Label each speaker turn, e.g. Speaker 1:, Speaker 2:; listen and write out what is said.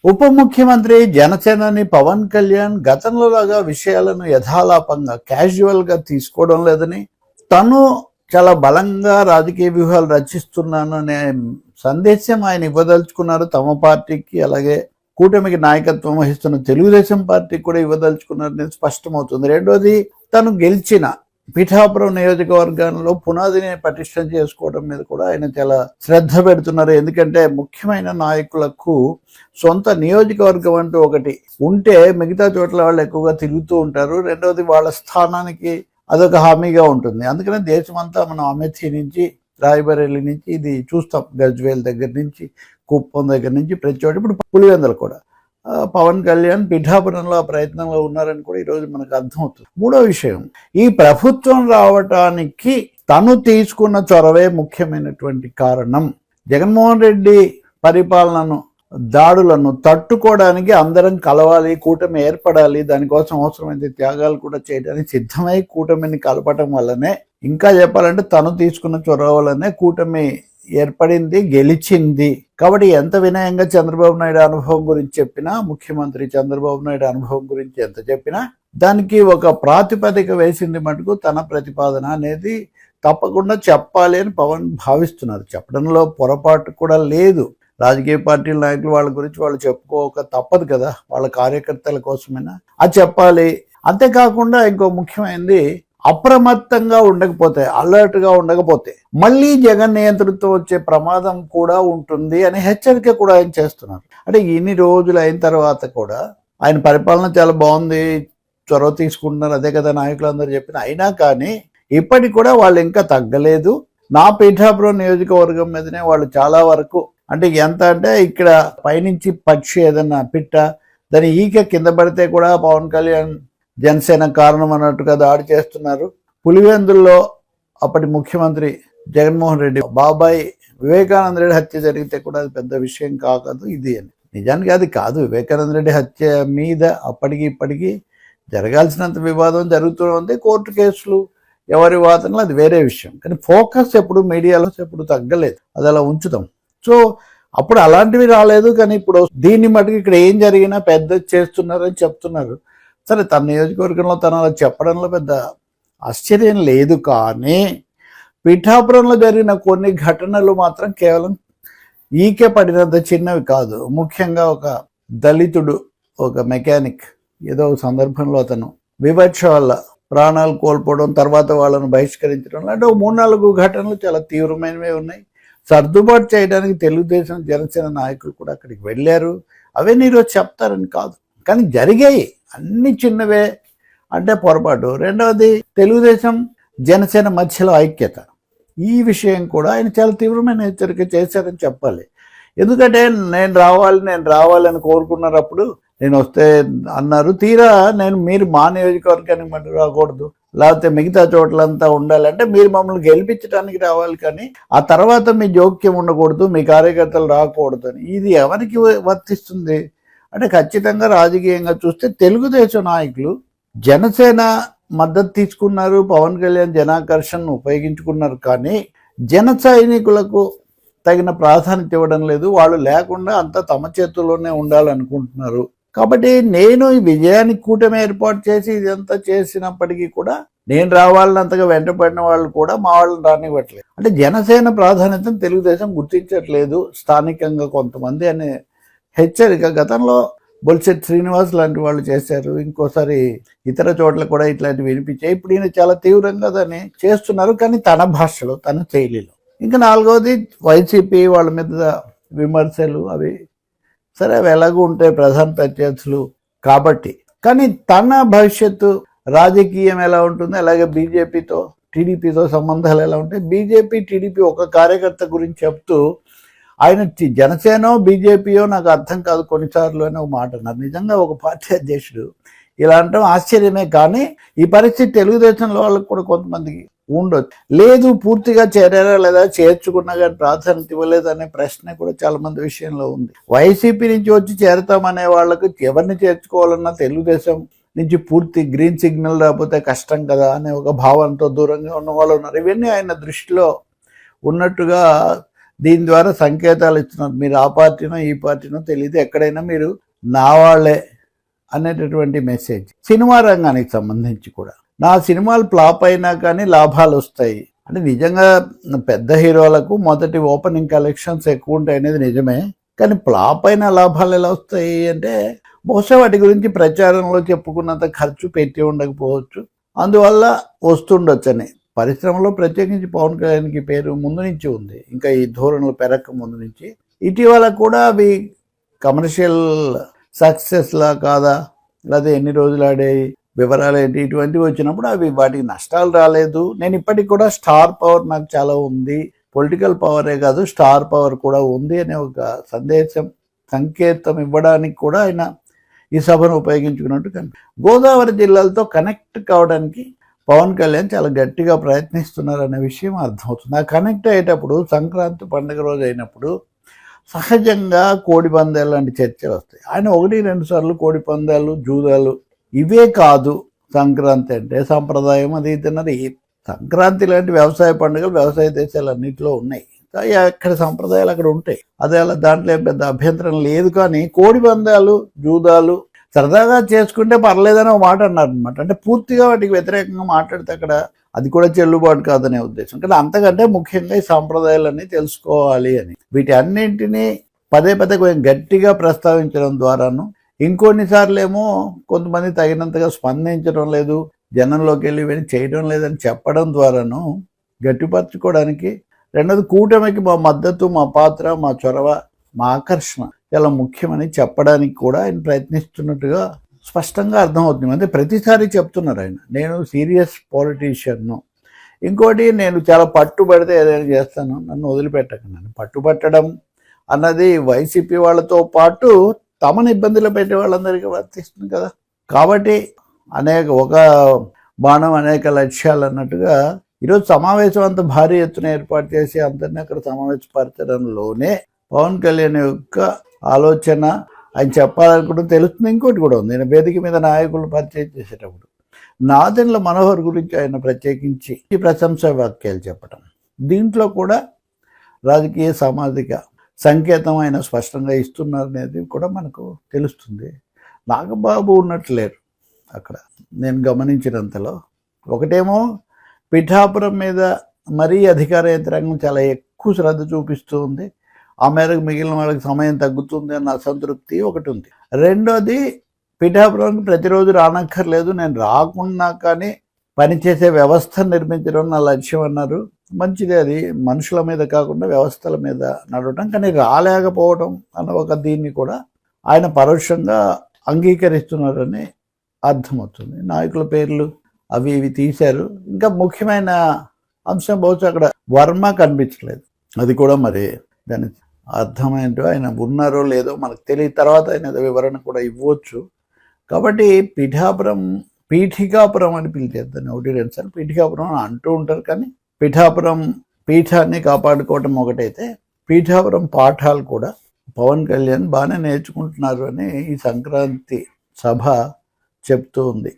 Speaker 1: ఉప ముఖ్యమంత్రి జనసేనాని పవన్ కళ్యాణ్ గతంలో లాగా విషయాలను యథాలాపంగా క్యాజువల్గా తీసుకోవడం లేదని, తను చాలా బలంగా రాజకీయ వ్యూహాలు రచిస్తున్నాను అనే సందేశం ఆయన ఇవ్వదలుచుకున్నారు తమ పార్టీకి, అలాగే కూటమికి నాయకత్వం వహిస్తున్న తెలుగుదేశం పార్టీకి కూడా ఇవ్వదలుచుకున్నారనేది స్పష్టమవుతుంది. రెండోది, తను గెలిచిన పిఠాపురం నియోజకవర్గంలో పునాదిని పటిష్టం చేసుకోవడం మీద కూడా ఆయన చాలా శ్రద్ధ పెడుతున్నారు. ఎందుకంటే ముఖ్యమైన నాయకులకు సొంత నియోజకవర్గం అంటూ ఒకటి ఉంటే మిగతా చోట్ల వాళ్ళు ఎక్కువగా తిరుగుతూ ఉంటారు. రెండవది, వాళ్ళ స్థానానికి అదొక హామీగా ఉంటుంది. అందుకనే దేశమంతా మనం అమేథీ నుంచి, రాయబరేలి నుంచి ఇది చూస్తాం, గజ్వేల్ దగ్గర నుంచి, కుప్పం దగ్గర నుంచి ప్రతి చోట. ఇప్పుడు పులివెందులు కూడా పవన్ కళ్యాణ్ పిఠాపురంలో ఆ ప్రయత్నంలో ఉన్నారని కూడా ఈరోజు మనకు అర్థమవుతుంది. మూడో విషయం, ఈ ప్రభుత్వం రావటానికి తను తీసుకున్న చొరవే ముఖ్యమైనటువంటి కారణం. జగన్మోహన్ రెడ్డి పరిపాలనను, దాడులను తట్టుకోవడానికి అందరం కలవాలి, కూటమి ఏర్పడాలి, దానికోసం అవసరమైన త్యాగాలు కూడా చేయడానికి సిద్ధమై కూటమిని కలపటం వల్లనే, ఇంకా చెప్పాలంటే తను తీసుకున్న చొరవ వల్లనే కూటమి ఏర్పడింది, గెలిచింది. కాబట్టి ఎంత వినయంగా చంద్రబాబు నాయుడు అనుభవం గురించి చెప్పినా, ముఖ్యమంత్రి చంద్రబాబు నాయుడు అనుభవం గురించి ఎంత చెప్పినా, దానికి ఒక ప్రాతిపదిక వేసింది మటుకు తన ప్రతిపాదన అనేది తప్పకుండా చెప్పాలి అని పవన్ భావిస్తున్నారు. చెప్పడంలో పొరపాటు కూడా లేదు. రాజకీయ పార్టీల నాయకులు వాళ్ళ గురించి వాళ్ళు చెప్పుకోక తప్పదు కదా, వాళ్ళ కార్యకర్తల కోసమైనా అది చెప్పాలి. అంతేకాకుండా ఇంకో ముఖ్యమైనది, అప్రమత్తంగా ఉండకపోతే, అలర్ట్గా ఉండకపోతే మళ్ళీ జగన్ నియంతృత్వం వచ్చే ప్రమాదం కూడా ఉంటుంది అని హెచ్చరిక కూడా ఆయన చేస్తున్నారు. అంటే ఇన్ని రోజులు అయిన తర్వాత కూడా ఆయన పరిపాలన చాలా బాగుంది, చొరవ తీసుకుంటున్నారు, అదే కదా నాయకులందరూ చెప్పిన, అయినా కానీ ఇప్పటికి కూడా వాళ్ళు ఇంకా తగ్గలేదు. నా పిఠాపురం నియోజకవర్గం మీదనే వాళ్ళు చాలా వరకు, అంటే ఎంత అంటే ఇక్కడ పైనుంచి పక్షి ఏదన్నా పిట్ట దాని ఈక కింద పడితే కూడా పవన్ కళ్యాణ్ జనసేన కారణం అన్నట్టుగా దాడి చేస్తున్నారు. పులివెందుల్లో అప్పటి ముఖ్యమంత్రి జగన్మోహన్ రెడ్డి బాబాయ్ వివేకానంద రెడ్డి హత్య జరిగితే కూడా అది పెద్ద విషయం కాదు ఇది అని. నిజానికి అది కాదు. వివేకానంద రెడ్డి హత్య మీద అప్పటికి ఇప్పటికీ జరగాల్సినంత వివాదం జరుగుతూ ఉంది. కోర్టు కేసులు, ఎవరి వాదనలు, అది వేరే విషయం. కానీ ఫోకస్ ఎప్పుడు మీడియాలో ఎప్పుడు తగ్గలేదు, అది అలా ఉంచుతాం. సో అప్పుడు అలాంటివి రాలేదు. కానీ ఇప్పుడు దీన్ని మటుకు ఇక్కడ ఏం జరిగినా పెద్ద చేస్తున్నారని చెప్తున్నారు. సరే, తన నియోజకవర్గంలో తను అలా చెప్పడంలో పెద్ద ఆశ్చర్యం లేదు. కానీ పిఠాపురంలో జరిగిన కొన్ని ఘటనలు మాత్రం కేవలం ఈకే పడినంత చిన్నవి కాదు. ముఖ్యంగా ఒక దళితుడు, ఒక మెకానిక్, ఏదో సందర్భంలో అతను వివక్ష వల్ల ప్రాణాలు కోల్పోవడం, తర్వాత వాళ్ళను బహిష్కరించడం లాంటి 3-4 ఘటనలు చాలా తీవ్రమైనవి ఉన్నాయి. సర్దుబాటు చేయడానికి తెలుగుదేశం, జనసేన నాయకులు కూడా అక్కడికి వెళ్ళారు. అవన్నీ ఈరోజు చెప్తారని కాదు, కానీ జరిగాయి. అన్ని చిన్నవే అంటే పొరపాటు. రెండవది, తెలుగుదేశం జనసేన మధ్యలో ఐక్యత, ఈ విషయం కూడా ఆయన చాలా తీవ్రమైన హెచ్చరిక చేశారని చెప్పాలి. ఎందుకంటే నేను రావాలని కోరుకున్నప్పుడు నేను వస్తే అన్నారు, తీరా మీరు మా నియోజకవర్గానికి మళ్ళీ రాకూడదు, లేకపోతే మిగతా చోట్లంతా ఉండాలంటే మీరు మమ్మల్ని గెలిపించడానికి రావాలి, కానీ ఆ తర్వాత మీ జోక్యం ఉండకూడదు, మీ కార్యకర్తలు రాకూడదు అని. ఇది ఎవరికి వర్తిస్తుంది అంటే ఖచ్చితంగా రాజకీయంగా చూస్తే తెలుగుదేశం నాయకులు జనసేన మద్దతు తీసుకున్నారు, పవన్ కళ్యాణ్ జనాకర్షణను ఉపయోగించుకున్నారు, కానీ జన సైనికులకు తగిన ప్రాధాన్యత ఇవ్వడం లేదు. వాళ్ళు లేకుండా అంతా తమ చేతుల్లోనే ఉండాలనుకుంటున్నారు. కాబట్టి నేను ఈ విజయానికి కూటమి ఏర్పాటు చేసి ఇదంతా చేసినప్పటికీ కూడా నేను రావాలన్నంతగా వెంటపడిన వాళ్ళు కూడా మా వాళ్ళని రానివ్వట్లేదు. అంటే జనసేన ప్రాధాన్యతను తెలుగుదేశం గుర్తించట్లేదు స్థానికంగా కొంతమంది అనే హెచ్చరిక గతంలో బొల్సెట్ శ్రీనివాస్ లాంటి వాళ్ళు చేశారు. ఇంకోసారి ఇతర చోట్ల కూడా ఇట్లాంటివి వినిపించాయి. ఇప్పుడు ఈయన చాలా తీవ్రంగా దాన్ని చేస్తున్నారు, కానీ తన భాషలో, తన శైలిలో. ఇంకా 4వది, వైసీపీ వాళ్ళ మీద విమర్శలు, అవి సరే అవి ఎలాగూ ఉంటాయి, ప్రధాన ప్రత్యర్థులు కాబట్టి. కానీ తన భవిష్యత్తు రాజకీయం ఎలా ఉంటుంది, అలాగే బీజేపీతో, టీడీపీతో సంబంధాలు ఎలా ఉంటాయి. బీజేపీ, టీడీపీ ఒక కార్యకర్త గురించి చెప్తూ ఆయన జనసేనో బీజేపీయో నాకు అర్థం కాదు కొన్నిసార్లు అని ఒక మాట అన్నారు. నిజంగా ఒక పార్టీ అధ్యక్షుడు ఇలా అంటాం ఆశ్చర్యమే, కానీ ఈ పరిస్థితి తెలుగుదేశంలో వాళ్ళకి కూడా కొంతమందికి ఉండొచ్చు. లేదు, పూర్తిగా చేరారా లేదా, చేర్చుకున్నా కానీ ప్రాధాన్యత ఇవ్వలేదు అనే ప్రశ్న కూడా చాలా మంది విషయంలో ఉంది. వైసీపీ నుంచి వచ్చి చేరతామనే వాళ్ళకు ఎవరిని చేర్చుకోవాలన్నా తెలుగుదేశం నుంచి పూర్తి గ్రీన్ సిగ్నల్ రాకపోతే కష్టం కదా అనే ఒక భావంతో దూరంగా ఉన్న వాళ్ళు ఉన్నారు. ఇవన్నీ ఆయన దృష్టిలో ఉన్నట్టుగా దీని ద్వారా సంకేతాలు ఇస్తున్నారు, మీరు ఆ పార్టీనో ఈ పార్టీనో తెలియదు, ఎక్కడైనా మీరు నా వాళ్ళే అనేటటువంటి మెసేజ్. సినిమా రంగానికి సంబంధించి కూడా నా సినిమాలు ఫ్లాప్ అయినా కానీ లాభాలు వస్తాయి అంటే, నిజంగా పెద్ద హీరోలకు మొదటి ఓపెనింగ్ కలెక్షన్స్ ఎక్కువ ఉంటాయి అనేది నిజమే, కానీ ఫ్లాప్ అయిన లాభాలు ఎలా వస్తాయి అంటే బహుశా వాటి గురించి ప్రచారంలో చెప్పుకున్నంత ఖర్చు పెట్టి ఉండకపోవచ్చు, అందువల్ల వస్తుండొచ్చని. పరిశ్రమలో ప్రత్యేకించి పవన్ కళ్యాణ్కి పేరు ముందు నుంచి ఉంది, ఇంకా ఈ ధోరణులు పెరక్క ముందు నుంచి. ఇటీవల కూడా అవి కమర్షియల్ సక్సెస్లా కాదా, లేదా ఎన్ని రోజులు ఆడాయి, వివరాలు ఏంటి, ఇటువంటివి వచ్చినప్పుడు అవి వాటికి నష్టాలు రాలేదు. నేను ఇప్పటికి కూడా స్టార్ పవర్ నాకు చాలా ఉంది, పొలిటికల్ పవరే కాదు స్టార్ పవర్ కూడా ఉంది అనే ఒక సంకేతం ఇవ్వడానికి కూడా ఆయన ఈ సభను ఉపయోగించుకున్నట్టు గోదావరి జిల్లాలతో కనెక్ట్ కావడానికి పవన్ కళ్యాణ్ చాలా గట్టిగా ప్రయత్నిస్తున్నారు అనే విషయం అర్థమవుతుంది. ఆ కనెక్ట్ అయ్యేటప్పుడు సంక్రాంతి పండుగ రోజు అయినప్పుడు సహజంగా కోడి పందాలు లాంటి చర్చలు వస్తాయి. ఆయన 1-2 సార్లు కోడి పందాలు, జూదాలు ఇవే కాదు, సంక్రాంతి అంటే సంప్రదాయం అది తిన్నది. సంక్రాంతి లాంటి వ్యవసాయ పండుగలు వ్యవసాయ దేశాలన్నింటిలో ఉన్నాయి, అక్కడ సంప్రదాయాలు అక్కడ ఉంటాయి, అదే అలా దాంట్లో పెద్ద అభ్యంతరం లేదు. కానీ కోడి పందాలు, జూదాలు సరదాగా చేసుకుంటే పర్లేదని ఒక మాట అన్నారు అనమాట. అంటే పూర్తిగా వాటికి వ్యతిరేకంగా మాట్లాడితే అక్కడ అది కూడా చెల్లుబాటు కాదనే ఉద్దేశం. కానీ అంతకంటే ముఖ్యంగా ఈ సాంప్రదాయాలన్నీ తెలుసుకోవాలి అని, వీటి అన్నింటినీ పదే పదే కొంచెం గట్టిగా ప్రస్తావించడం ద్వారాను, ఇంకొన్నిసార్లు ఏమో కొంతమంది తగినంతగా స్పందించడం లేదు, జనంలోకి వెళ్ళి ఇవన్నీ చేయడం లేదని చెప్పడం ద్వారాను గట్టిపరచుకోవడానికి. రెండోది కూటమికి మా మద్దతు, మా పాత్ర, మా చొరవ, మా ఆకర్షణ చాలా ముఖ్యమని చెప్పడానికి కూడా ఆయన ప్రయత్నిస్తున్నట్టుగా స్పష్టంగా అర్థమవుతుంది. అంటే ప్రతిసారి చెప్తున్నారు ఆయన, నేను సీరియస్ పాలిటీషియన్ను. ఇంకోటి, నేను చాలా పట్టుబడితే ఏదైనా చేస్తాను, నన్ను వదిలిపెట్టకండి. పట్టుబట్టడం అన్నది వైసీపీ వాళ్ళతో పాటు తమను ఇబ్బందులు పెట్టే వాళ్ళందరికీ వర్తిస్తుంది కదా. కాబట్టి ఒక బాణం అనేక లక్ష్యాలు అన్నట్టుగా ఈరోజు సమావేశం అంత భారీ ఎత్తున ఏర్పాటు చేసి అందరినీ అక్కడ సమావేశపరచడంలోనే పవన్ కళ్యాణ్ యొక్క ఆలోచన, ఆయన చెప్పాలనుకుంటే తెలుస్తుంది. ఇంకోటి కూడా ఉంది, ఆయన వేదిక మీద నాయకులు పరిచయం చేసేటప్పుడు నాదెండ్ల మనోహర్ గురించి ఆయన ప్రత్యేకించి ప్రశంస వాక్యాలు చెప్పడం, దీంట్లో కూడా రాజకీయ సామాజిక సంకేతం ఆయన స్పష్టంగా ఇస్తున్నారు అనేది కూడా మనకు తెలుస్తుంది. నాగబాబు ఉన్నట్లు లేరు అక్కడ నేను గమనించినంతలో. ఒకటేమో పిఠాపురం మీద మరీ అధికార యంత్రాంగం చాలా ఎక్కువ శ్రద్ధ చూపిస్తూ ఉంది, ఆ మేరకు మిగిలిన వాళ్ళకి సమయం తగ్గుతుంది అన్న అసంతృప్తి ఒకటి ఉంది. రెండోది, పిఠాపురానికి ప్రతిరోజు రానక్కర్లేదు, నేను రాకున్నా కానీ పనిచేసే వ్యవస్థ నిర్మించడం నా లక్ష్యం అన్నారు. మంచిది, అది మనుషుల మీద కాకుండా వ్యవస్థల మీద నడవటం. కానీ రాలేకపోవడం అన్న ఒక దీన్ని కూడా ఆయన పరోక్షంగా అంగీకరిస్తున్నారని అర్థమవుతుంది. నాయకుల పేర్లు అవి ఇవి తీశారు. ఇంకా ముఖ్యమైన అంశం బహుశా అక్కడ వర్మ కనిపించలేదు, అది కూడా మరి దాని అర్థమేంటో, ఆయన ఉన్నారో లేదో మనకు తెలియదు, తర్వాత ఆయన వివరణ కూడా ఇవ్వచ్చు. కాబట్టి పీఠికాపురం అని పిలిచేద్దాన్ని 1-2 సార్లు పీఠికాపురం అని అంటూ ఉంటారు. కానీ పిఠాపురం పీఠాన్ని కాపాడుకోవటం ఒకటైతే, పీఠాపురం పాఠాలు కూడా పవన్ కళ్యాణ్ బాగానే నేర్చుకుంటున్నారు అని ఈ సంక్రాంతి సభ చెప్తూ ఉంది.